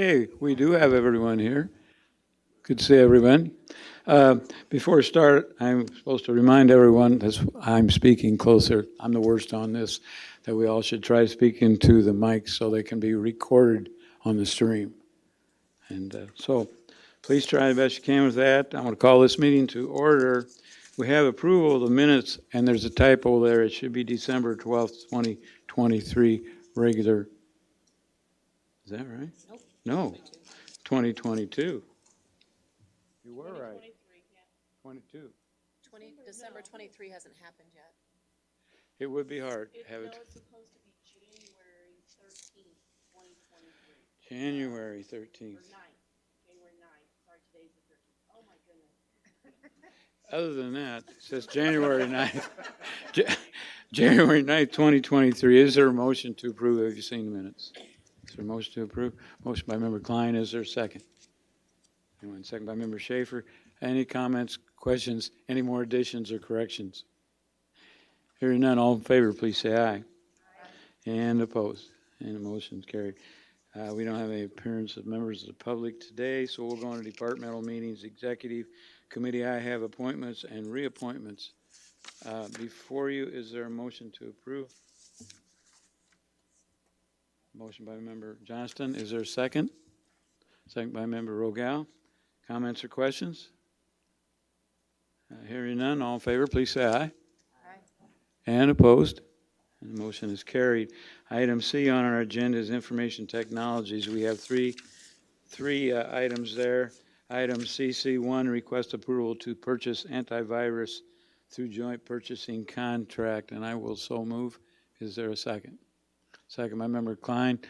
Okay, we do have everyone here. Good to see everyone. Before we start, I'm supposed to remind everyone that I'm speaking closer. I'm the worst on this, that we all should try to speak into the mics so they can be recorded on the stream. And so please try the best you can with that. I'm going to call this meeting to order. We have approval of the minutes, and there's a typo there. It should be December 12th, 2023, regular. Is that right? Nope. No, 2022. You were right. 22. December 23 hasn't happened yet. It would be hard to have No, it. it's supposed to be January 13th, 2023. January Or 13th. 9th, January 9th. Sorry, today's the 13th. Oh, my goodness. Other than that, it says January 9th. January 9th, 2023. Is there a motion to approve? Have you seen the minutes? Is there a motion to approve? Motion by Member Klein. Is there a second? Anyone? Second by Member Schaefer. Any comments, questions, any more additions or corrections? Hearing none, all in favor, please say aye. Aye. And opposed. And the motion's carried. We don't have any appearance of members of the public today, so we'll go on to departmental meetings, executive committee. I have appointments and reappointments. Before you, is there a motion to approve? Motion by Member Johnston. Is there a second? Second by Member Rogal. Comments or questions? Hearing none, all in favor, please say aye. Aye. And opposed? And the motion is carried. Item C on our agenda is information technologies. We have three items there. Item CC1, request approval to purchase antivirus through joint purchasing contract, and I will so move. Is there a second? Second by Member Klein.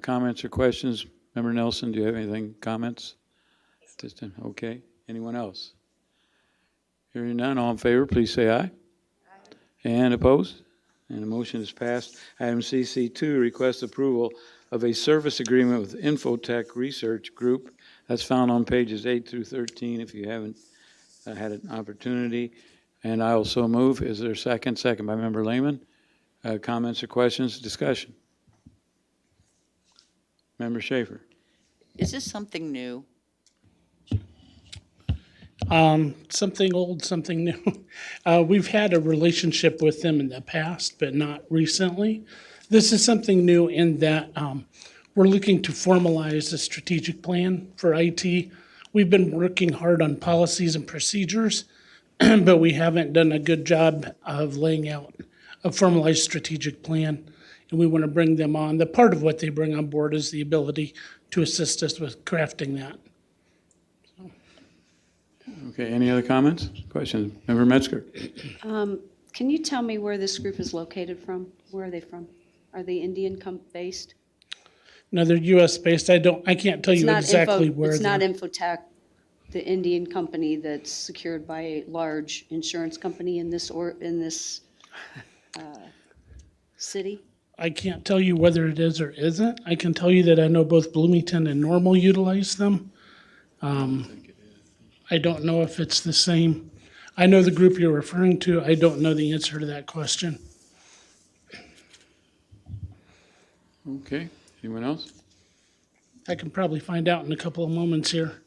Comments or questions? Member Nelson, do you have anything, comments? Okay. Anyone else? Hearing none, all in favor, please say aye. Aye. And opposed? And the motion is passed. Item CC2, request approval of a service agreement with Infotech Research Group. That's found on pages 8 through 13 if you haven't had an opportunity. And I also move. Is there a second? Second by Member Lehman. Comments or questions? Discussion. Member Schaefer. Is this something new? Something old, something new. We've had a relationship with them in the past, but not recently. This is something new in that we're looking to formalize a strategic plan for IT. We've been working hard on policies and procedures, but we haven't done a good job of laying out a formalized strategic plan. And we want to bring them on. The part of what they bring on board is the ability to assist us with crafting that. Okay, any other comments, questions? Member Metzger. Can you tell me where this group is located from? Where are they from? Are they Indian based? No, they're US based. I can't tell you exactly where It's not they're. Infotech, the Indian company that's secured by a large insurance company in this city? I can't tell you whether it is or isn't. I can tell you that I know both Bloomington and Normal utilize them. I don't know if it's the same. I know the group you're referring to. I don't know the answer to that question. Okay, anyone else? I can probably find out in a couple of moments here.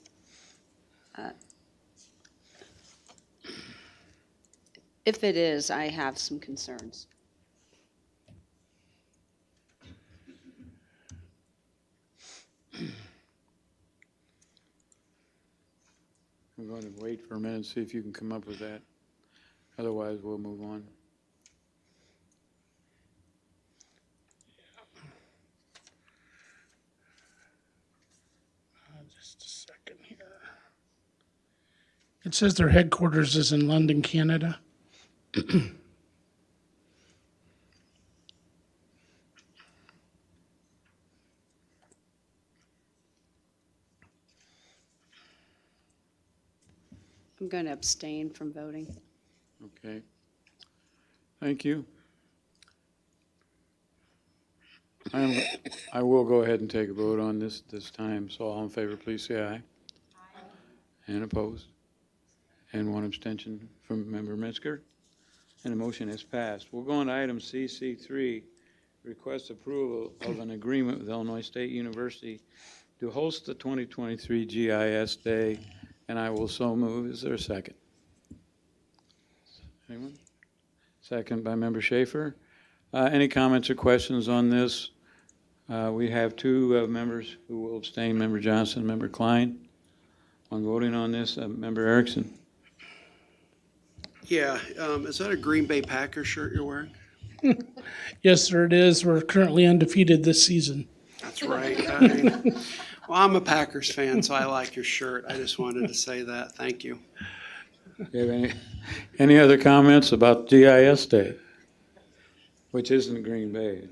If it is, I have some concerns. I'm going to wait for a minute and see if you can come up with that. Otherwise, we'll move on. Just a second here. It says their headquarters is in London, Canada. I'm going to abstain from voting. Okay. Thank you. I will go ahead and take a vote on this time. So all in favor, please say aye. Aye. And opposed? And one abstention from Member Metzger. And the motion is passed. We'll go on to item CC3, request approval of an agreement with Illinois State University to host the 2023 GIS Day, and I will so move. Is there a second? Anyone? Second by Member Schaefer. Any comments or questions on this? We have two members who will abstain, Member Johnson, Member Klein. On voting on this, Member Erickson. Yeah, is that a Green Bay Packers shirt you're wearing? Yes, sir, it is. We're currently undefeated this season. That's right. Well, I'm a Packers fan, so I like your shirt. I just wanted to say that. Thank you. Do you have any other comments about GIS Day? Which isn't Green Bay.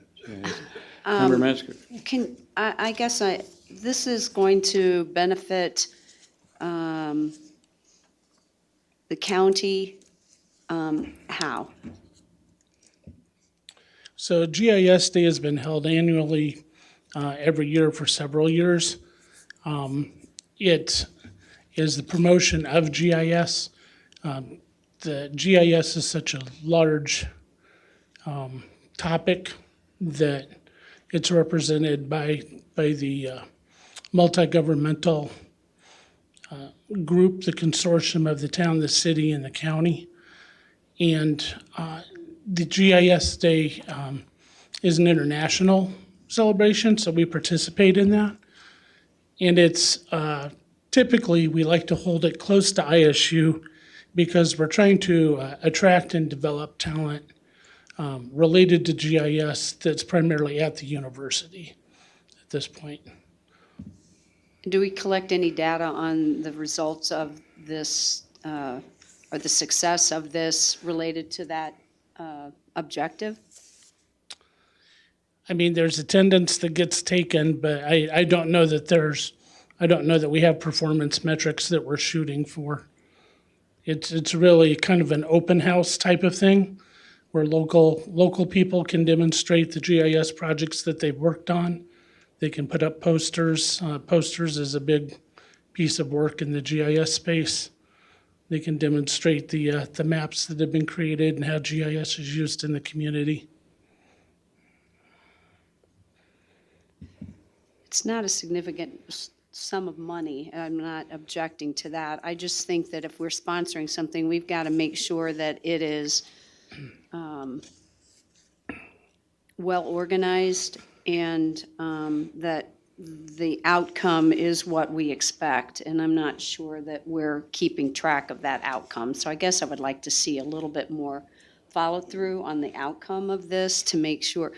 Member Metzger. I guess this is going to benefit the county, how? So GIS Day has been held annually every year for several years. It is the promotion of GIS. The GIS is such a large topic that it's represented by the multi-governmental group, the consortium of the town, the city, and the county. And the GIS Day is an international celebration, so we participate in that. And it's typically, we like to hold it close to ISU because we're trying to attract and develop talent related to GIS that's primarily at the university at this point. Do we collect any data on the results of this, or the success of this related to that objective? I mean, there's attendance that gets taken, but I don't know that we have performance metrics that we're shooting for. It's really kind of an open house type of thing where local people can demonstrate the GIS projects that they've worked on. They can put up posters. Posters is a big piece of work in the GIS space. They can demonstrate the maps that have been created and how GIS is used in the community. It's not a significant sum of money. I'm not objecting to that. I just think that if we're sponsoring something, we've got to make sure that it is well organized and that the outcome is what we expect. And I'm not sure that we're keeping track of that outcome. So I guess I would like to see a little bit more follow through on the outcome of this to make sure,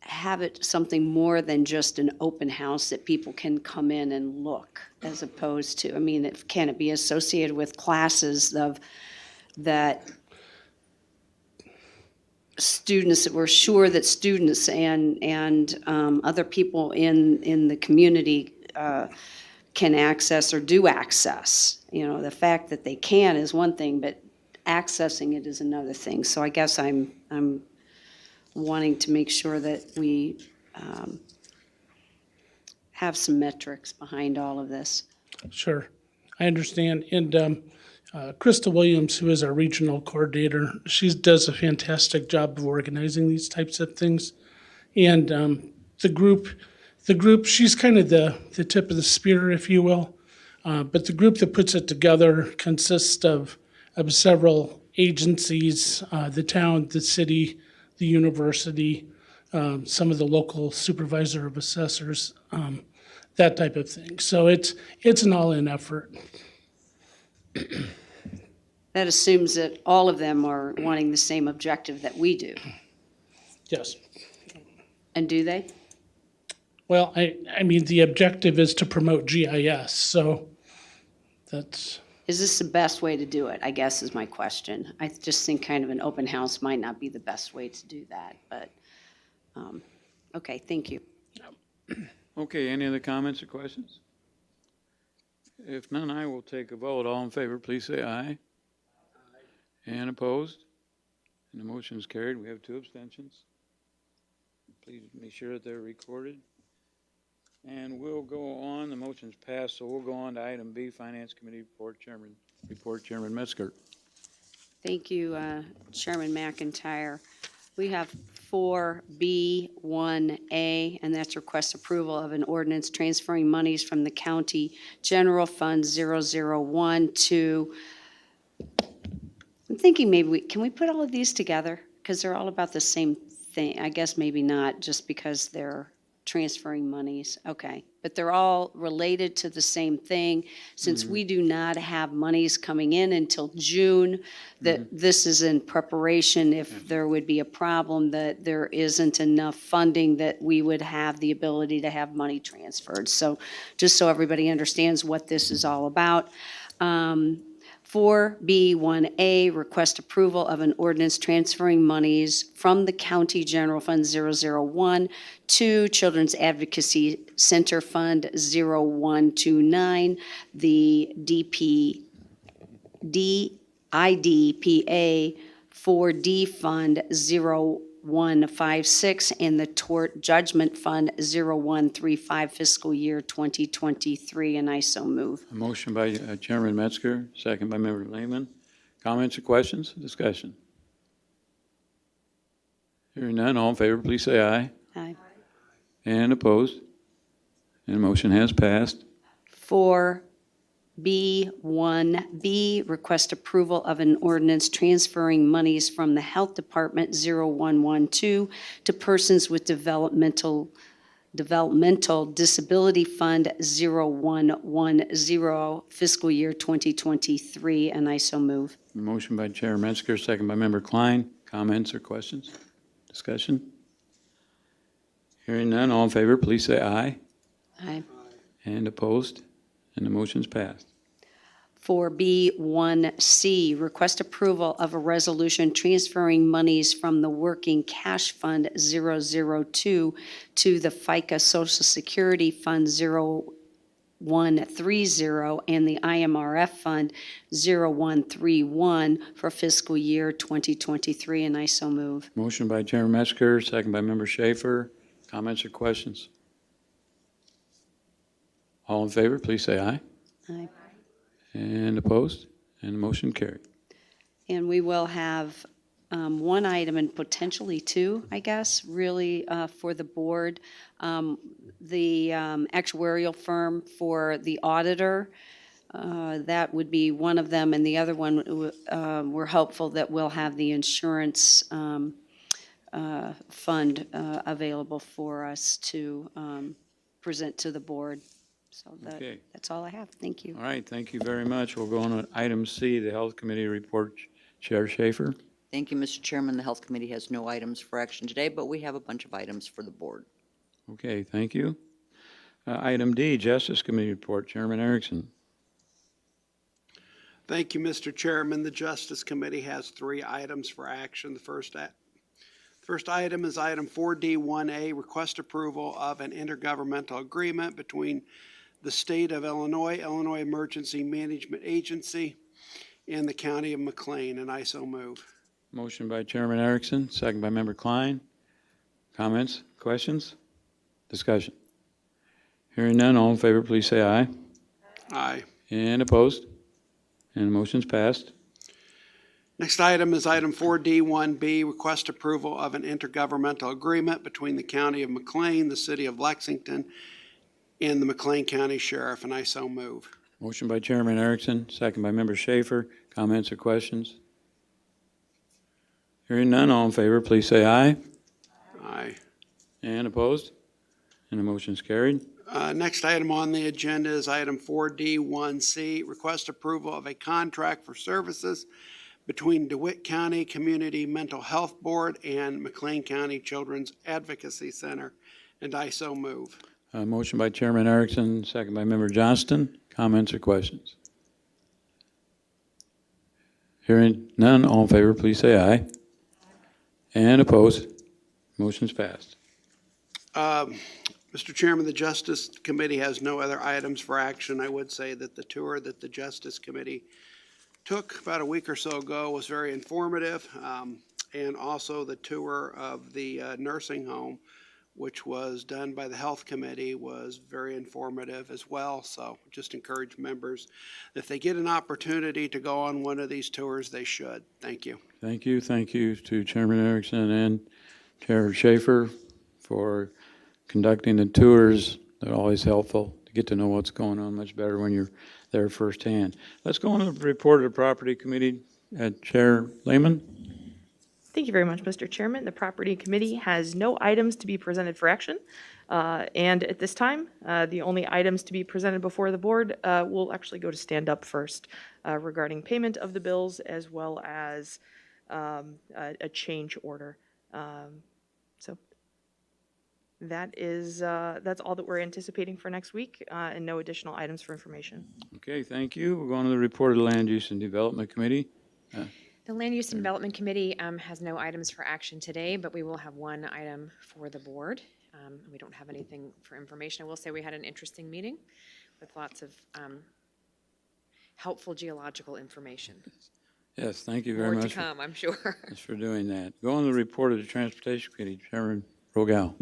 have it something more than just an open house that people can come in and look, as opposed to, I mean, can it be associated with classes that students, that we're sure that students and other people in the community can access or do access. You know, the fact that they can is one thing, but accessing it is another thing. So I guess I'm wanting to make sure that we have some metrics behind all of this. Sure, I understand. And Krista Williams, who is our regional coordinator, she does a fantastic job of organizing these types of things. And the group, she's kind of the tip of the spear, if you will. But the group that puts it together consists of several agencies, the town, the city, the university, some of the local supervisor of assessors, that type of thing. So it's an all-in effort. That assumes that all of them are wanting the same objective that we do. Yes. And do they? Well, I mean, the objective is to promote GIS, so that's, Is this the best way to do it, I guess is my question. I just think kind of an open house might not be the best way to do that, but, okay, thank you. Okay, any other comments or questions? If none, I will take a vote. All in favor, please say aye. And opposed? And the motion is carried. We have 2 abstentions. Please make sure that they're recorded. And we'll go on, the motion's passed, so we'll go on to item B, Finance Committee Report, Chairman Metzger. Thank you, Chairman McIntyre. We have 4B1A, and that's request approval of an ordinance transferring monies from the county general fund 001 to, I'm thinking maybe can we put all of these together? Because they're all about the same thing. I guess maybe not, just because they're transferring monies. Okay, but they're all related to the same thing. Since we do not have monies coming in until June, that this is in preparation if there would be a problem, that there isn't enough funding, that we would have the ability to have money transferred. So just so everybody understands what this is all about. 4B1A, request approval of an ordinance transferring monies from the County General Fund 001 to Children's Advocacy Center Fund 0129, the IDPA 4D Fund 0156, and the Tort Judgment Fund 0135 fiscal year 2023, and I so move. A motion by Chairman Metzger, second by Member Lehman. Comments or questions? Discussion. Hearing none, all in favor, please say aye. Aye. And opposed? And the motion has passed. 4B1B, request approval of an ordinance transferring monies from the Health Department 0112 to persons with developmental disability fund 0110 fiscal year 2023, and I so move. Motion by Chair Metzger, second by Member Klein. Comments or questions? Discussion. Hearing none, all in favor, please say aye. Aye. And opposed? And the motion's passed. 4B1C, request approval of a resolution transferring monies from the Working Cash Fund 002 to the FICA Social Security Fund 0130 and the IMRF Fund 0131 for fiscal year 2023, and I so move. Motion by Chairman Metzger, second by Member Schaefer. Comments or questions? All in favor, please say aye. Aye. And opposed? And the motion carried. And we will have one item and potentially two, I guess, really for the board. The actuarial firm for the auditor, that would be one of them, and the other one, we're hopeful that we'll have the insurance fund available for us to present to the board. So Okay. that's all I have. Thank you. All right, thank you very much. We'll go on to item C, the Health Committee report. Chair Schaefer. Thank you, Mr. Chairman. The Health Committee has no items for action today, but we have a bunch of items for the board. Okay, thank you. Item D, Justice Committee report. Chairman Erickson. Thank you, Mr. Chairman. The Justice Committee has 3 items for action. The first item is item 4D1A, request approval of an intergovernmental agreement between the State of Illinois, Illinois Emergency Management Agency, and the County of McLean, and I so move. Motion by Chairman Erickson, second by Member Klein. Comments, questions, discussion. Hearing none, all in favor, please say aye. Aye. And opposed? And the motion's passed. Next item is item 4D1B, request approval of an intergovernmental agreement between the County of McLean, the City of Lexington, and the McLean County Sheriff, and I so move. Motion by Chairman Erickson, second by Member Schaefer. Comments or questions? Hearing none, all in favor, please say aye. Aye. And opposed? And the motion's carried. Next item on the agenda is item 4D1C, request approval of a contract for services between DeWitt County Community Mental Health Board and McLean County Children's Advocacy Center, and I so move. Motion by Chairman Erickson, second by Member Johnston. Comments or questions? Hearing none, all in favor, please say aye. And opposed? Motion's passed. Mr. Chairman, the Justice Committee has no other items for action. I would say that the tour that the Justice Committee took about a week or so ago was very informative, and also the tour of the nursing home which was done by the Health Committee, was very informative as well. So just encourage members, if they get an opportunity to go on one of these tours, they should. Thank you. Thank you. Thank you to Chairman Erickson and Chair Schaefer for conducting the tours. They're always helpful to get to know what's going on much better when you're there firsthand. Let's go on to the report of the Property Committee. Chair Lehman. Thank you very much, Mr. Chairman. The Property Committee has no items to be presented for action. And at this time, the only items to be presented before the board will actually go to stand up first regarding payment of the bills as well as a change order. So that's all that we're anticipating for next week and no additional items for information. Okay, thank you. We're going to the report of the Land Use and Development Committee. The Land Use and Development Committee has no items for action today, but we will have one item for the board. We don't have anything for information. I will say we had an interesting meeting with lots of helpful geological information. Yes, thank you very More to much. come, I'm sure. Thanks for doing that. Go on to the report of the Transportation Committee. Chairman Rogel.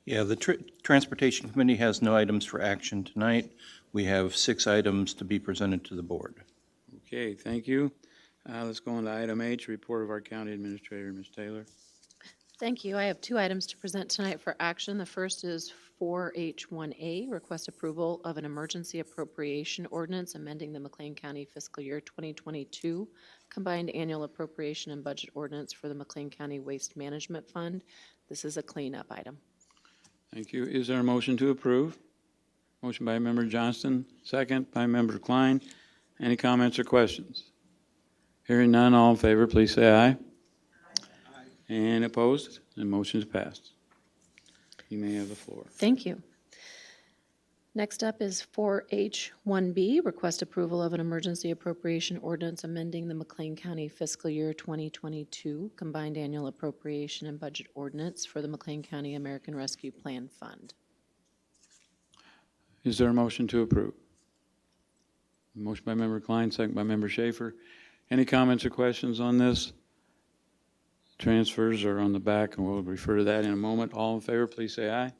Yeah, the Transportation Committee has no items for action tonight. We have 6 items to be presented to the board. Okay, thank you. Let's go on to item H, report of our county administrator, Ms. Taylor. Thank you. I have two items to present tonight for action. The first is 4H1A, request approval of an emergency appropriation ordinance amending the McLean County fiscal year 2022 combined annual appropriation and budget ordinance for the McLean County Waste Management Fund. This is a cleanup item. Thank you. Is there a motion to approve? Motion by Member Johnston, second by Member Klein. Any comments or questions? Hearing none, all in favor, please say aye. Aye. And opposed? The motion is passed. You may have the floor. Thank you. Next up is 4H1B, request approval of an emergency appropriation ordinance amending the McLean County fiscal year 2022 combined annual appropriation and budget ordinance for the McLean County American Rescue Plan Fund. Is there a motion to approve? Motion by Member Klein, second by Member Schaefer. Any comments or questions on this? Transfers are on the back, and we'll refer to that in a moment. All in favor, please say aye. Aye.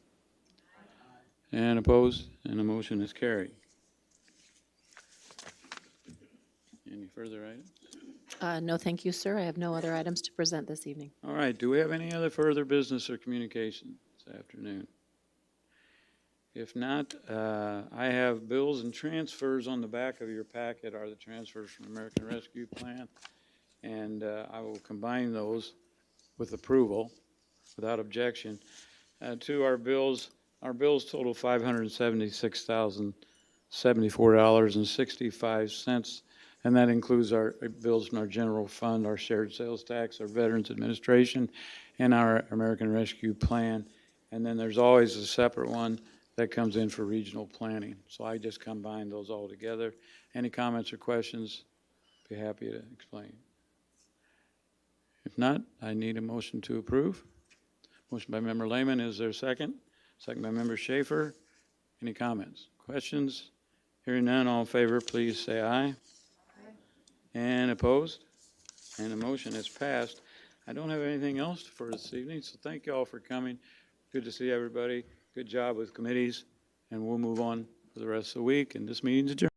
And opposed? And the motion is carried. Any further items? No, thank you, sir. I have no other items to present this evening. All right, do we have any other further business or communication this afternoon? If not, I have bills and transfers on the back of your packet are the transfers from American Rescue Plan. And I will combine those with approval, without objection, to our bills. Our bills total $576,074.65, and that includes our bills from our general fund, our shared sales tax, our Veterans Administration, and our American Rescue Plan. And then there's always a separate one that comes in for regional planning. So I just combine those all together. Any comments or questions? Be happy to explain. If not, I need a motion to approve. Motion by Member Lehman. Is there a second? Second by Member Schaefer. Any comments? Questions? Hearing none, all in favor, please say aye. Aye. And opposed? And the motion is passed. I don't have anything else for this evening, so thank you all for coming. Good to see everybody. Good job with committees, and we'll move on for the rest of the week, and this meeting's adjourned.